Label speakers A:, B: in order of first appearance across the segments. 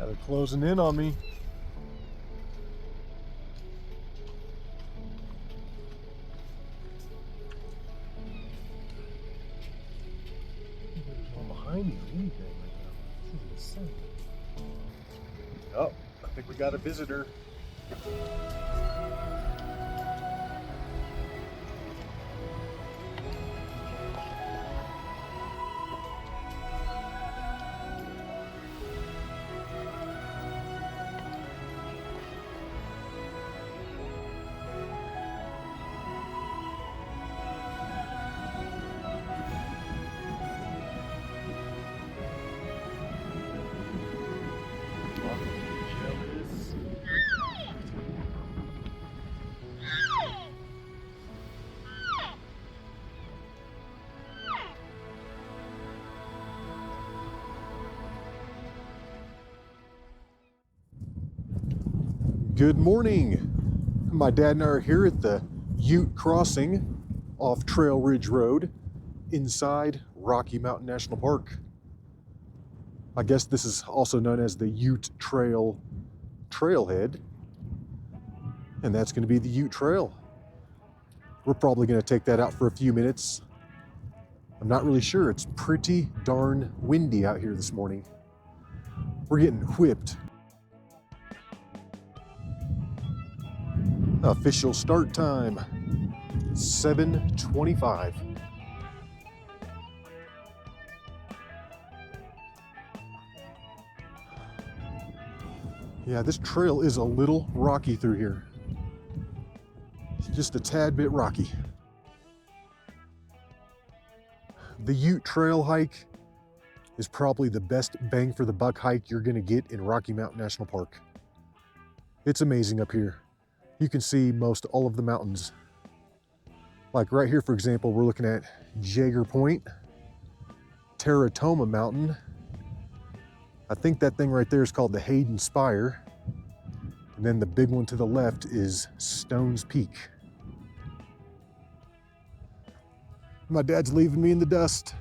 A: They're closing in on me. There's one behind me or anything right now. This is insane. Oh, I think we got a visitor. Good morning. My dad and I are here at the Ute Crossing off Trail Ridge Road inside Rocky Mountain National Park. I guess this is also known as the Ute Trail Trailhead, and that's going to be the Ute Trail. We're probably going to take that out for a few minutes. I'm not really sure. It's pretty darn windy out here this morning. We're getting whipped. Official start time, 7:25. Yeah, this trail is a little rocky through here. It's just a tad bit rocky. The Ute Trail hike is probably the best bang for the buck hike you're gonna get in Rocky Mountain National Park. It's amazing up here. You can see most all of the mountains. Like right here, for example, we're looking at Jaeger Point, Teratoma Mountain. I think that thing right there is called the Hayden Spire. And then the big one to the left is Stones Peak. My dad's leaving me in the dust.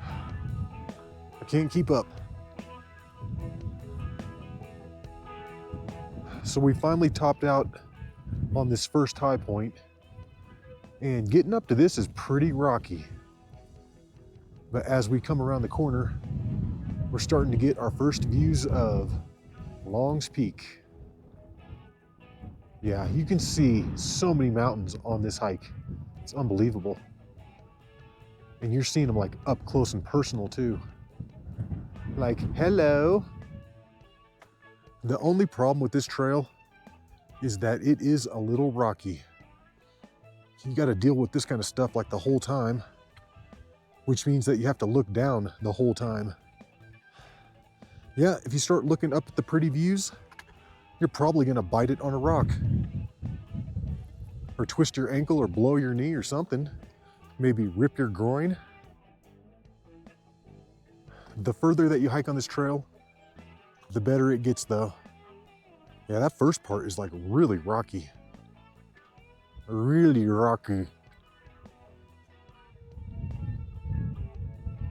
A: I can't keep up. So we finally topped out on this first high point, and getting up to this is pretty rocky. But as we come around the corner, we're starting to get our first views of Long's Peak. Yeah, you can see so many mountains on this hike. It's unbelievable. And you're seeing them like up close and personal too. Like, hello. The only problem with this trail is that it is a little rocky. You got to deal with this kind of stuff like the whole time, which means that you have to look down the whole time. Yeah, if you start looking up at the pretty views, you're probably going to bite it on a rock. Or twist your ankle or blow your knee or something. Maybe rip your groin. The further that you hike on this trail, the better it gets though. Yeah, that first part is like really rocky. Really rocky.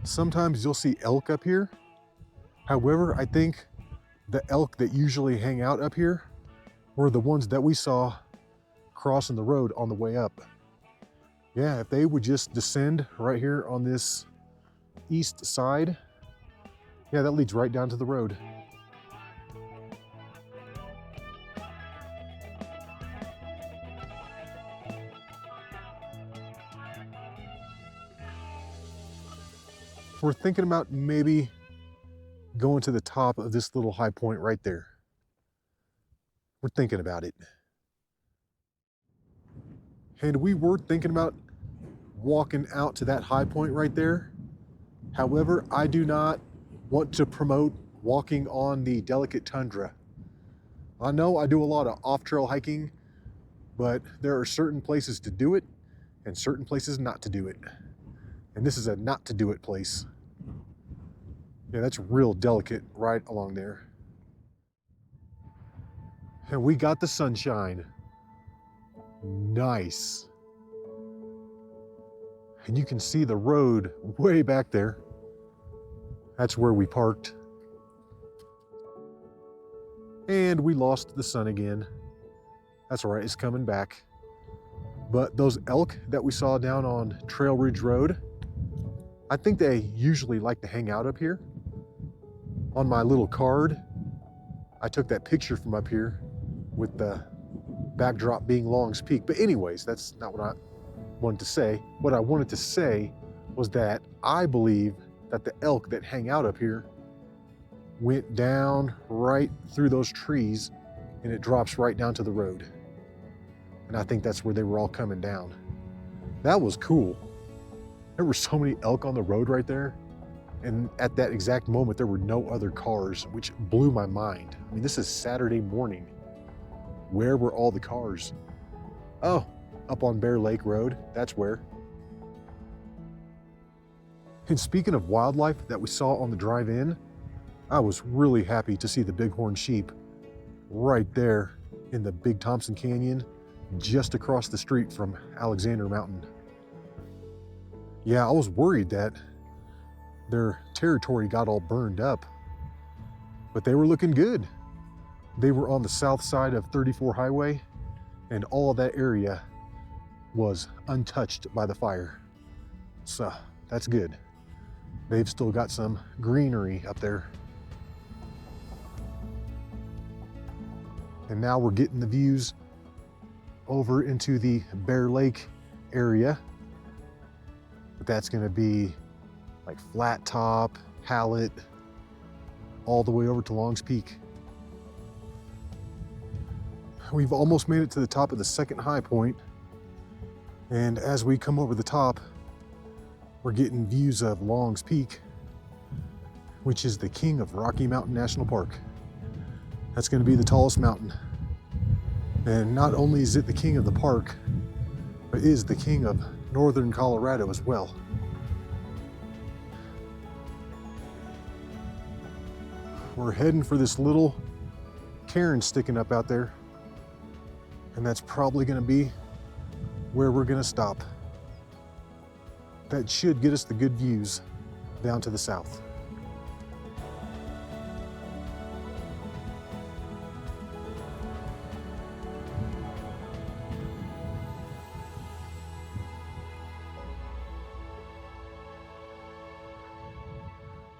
A: Sometimes you'll see elk up here. However, I think the elk that usually hang out up here were the ones that we saw crossing the road on the way up. Yeah, if they would just descend right here on this east side, yeah, that leads right down to the road. We're thinking about maybe going to the top of this little high point right there. We're thinking about it. And we were thinking about walking out to that high point right there. However, I do not want to promote walking on the delicate tundra. I know I do a lot of off-trail hiking, but there are certain places to do it and certain places not to do it. And this is a not to do it place. Yeah, that's real delicate right along there. And we got the sunshine. Nice. And you can see the road way back there. That's where we parked. And we lost the sun again. That's all right, it's coming back. But those elk that we saw down on Trail Ridge Road, I think they usually like to hang out up here. On my little card, I took that picture from up here with the backdrop being Long's Peak. But anyways, that's not what I wanted to say. What I wanted to say was that I believe that the elk that hang out up here went down right through those trees and it drops right down to the road. And I think that's where they were all coming down. That was cool. There were so many elk on the road right there. And at that exact moment, there were no other cars, which blew my mind. I mean, this is Saturday morning. Where were all the cars? Oh, up on Bear Lake Road, that's where. And speaking of wildlife that we saw on the drive in, I was really happy to see the bighorn sheep right there in the Big Thompson Canyon, just across the street from Alexander Mountain. Yeah, I was worried that their territory got all burned up, but they were looking good. They were on the south side of 34 Highway, and all of that area was untouched by the fire. So that's good. They've still got some greenery up there. And now we're getting the views over into the Bear Lake area. But that's gonna be like Flat Top, Hallett, all the way over to Long's Peak. We've almost made it to the top of the second high point. And as we come over the top, we're getting views of Long's Peak, which is the king of Rocky Mountain National Park. That's going to be the tallest mountain. And not only is it the king of the park, but is the king of northern Colorado as well. We're heading for this little cairn sticking up out there. And that's probably going to be where we're going to stop. That should get us the good views down to the south.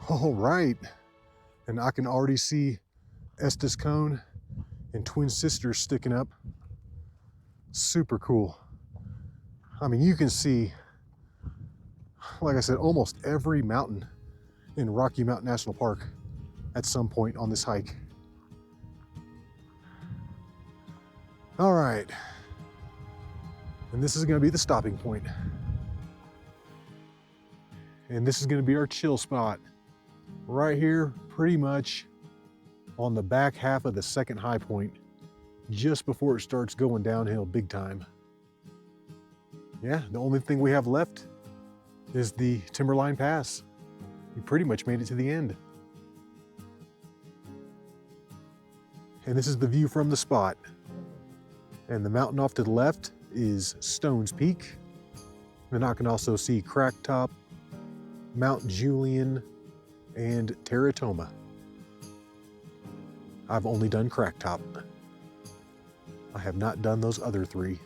A: All right, and I can already see Estes Cone and Twin Sisters sticking up. Super cool. I mean, you can see, like I said, almost every mountain in Rocky Mountain National Park at some point on this hike. All right, and this is going to be the stopping point. And this is going to be our chill spot right here, pretty much on the back half of the second high point, just before it starts going downhill big time. Yeah, the only thing we have left is the Timberline Pass. We pretty much made it to the end. And this is the view from the spot. And the mountain off to the left is Stones Peak. And I can also see Crack Top, Mount Julian, and Teratoma. I've only done Crack Top. I have not done those other three.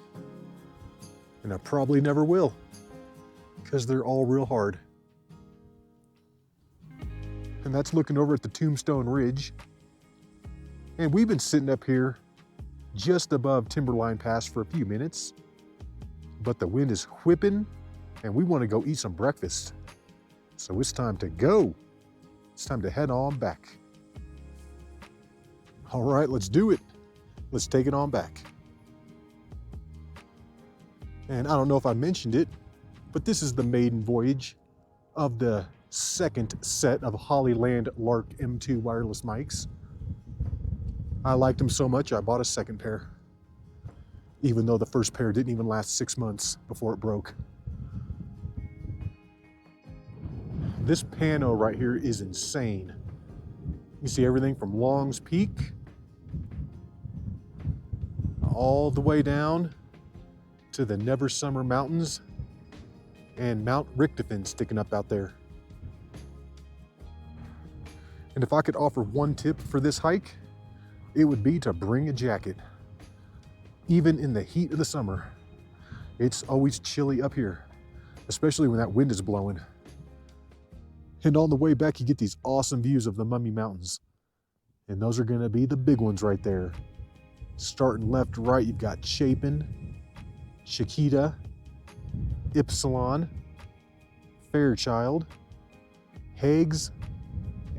A: And I probably never will, because they're all real hard. And that's looking over at the Tombstone Ridge. And we've been sitting up here just above Timberline Pass for a few minutes, but the wind is whipping and we want to go eat some breakfast. So it's time to go. It's time to head on back. All right, let's do it. Let's take it on back. And I don't know if I mentioned it, but this is the maiden voyage of the second set of Hollyland Lark M2 wireless mics. I liked them so much, I bought a second pair, even though the first pair didn't even last 6 months before it broke. This pano right here is insane. You see everything from Long's Peak all the way down to the Never Summer Mountains and Mount Richtofen sticking up out there. And if I could offer one tip for this hike, it would be to bring a jacket. Even in the heat of the summer, it's always chilly up here, especially when that wind is blowing. And on the way back, you get these awesome views of the Mummy Mountains. And those are gonna be the big ones right there. Starting left to right, you've got Chapin, Chiquita, Ypsilon, Fairchild, Higgs,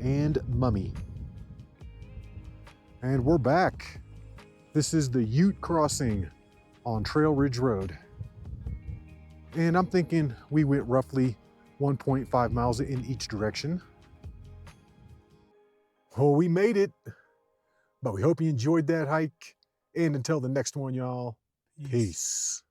A: and Mummy. And we're back. This is the Ute crossing on Trail Ridge Road. And I'm thinking we went roughly 1.5 miles in each direction. Oh, we made it. But we hope you enjoyed that hike. And until the next one, y'all, peace.